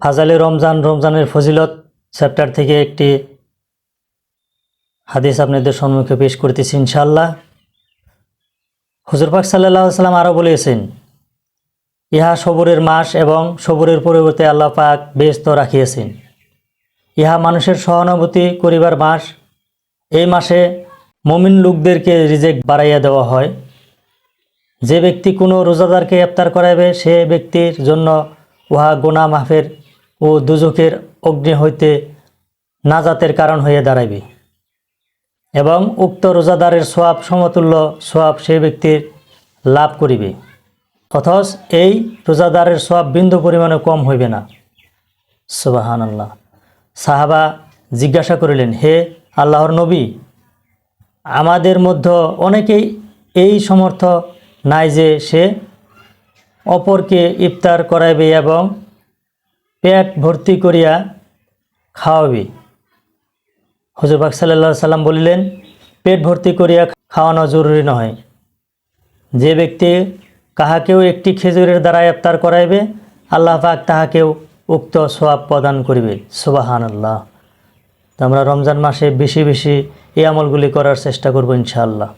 ফাজালে রমজান, রমজানের ফজিলত চ্যাপ্টার থেকে একটি হাদিস আপনাদের সম্মুখে পেশ করতেছি ইনশাআল্লাহ। হুজুর পাক সাল্লাল্লাহু আলাইহি ওয়াসাল্লাম আরও বলেছেন, ইহা সবরের মাস এবং সবরের পরিবর্তে আল্লাহ পাক বেহেশত রাখিয়াছেন। ইহা মানুষের সহানুভূতি করিবার মাস। এই মাসে মুমিন লোকদেরকে রিজেক বাড়াইয়া দেওয়া হয়। যে ব্যক্তি কোনো রোজাদারকে ইফতার করাইবে সে ব্যক্তির জন্য উহা গুনাহ মাফের ও দুজকের অগ্নি হইতে নাজাতের কারণ হইয়া দাঁড়াইবে এবং উক্ত রোজাদারের সওয়াব সমতুল্য সওয়াব সেই ব্যক্তির লাভ করিবে। অথচ এই রোজাদারের সওয়াব বিন্দু পরিমাণে কম হইবে না। সুবহানাল্লাহ। সাহাবা জিজ্ঞাসা করিলেন, হে আল্লাহর নবী, আমাদের মধ্যে অনেকেই এই সমর্থ নাই যে সে অপরকে ইফতার করাইবে এবং পেট ভর্তি করিয়া খাওয়াবে। হুজুর পাক সাল্লাল্লাহু আলাইহি সাল্লাম বলিলেন, পেট ভর্তি করিয়া খাওয়ানো জরুরি নয়। যে ব্যক্তি কাহাকেও একটি খেজুরের দ্বারা ইফতার করাইবে, আল্লাহ পাক তাহাকেও উক্ত সওয়াব প্রদান করিবে। সুবহানাল্লাহ। তো আমরা রমজান মাসে বেশি বেশি এই আমলগুলি করার চেষ্টা করব ইনশাআল্লাহ।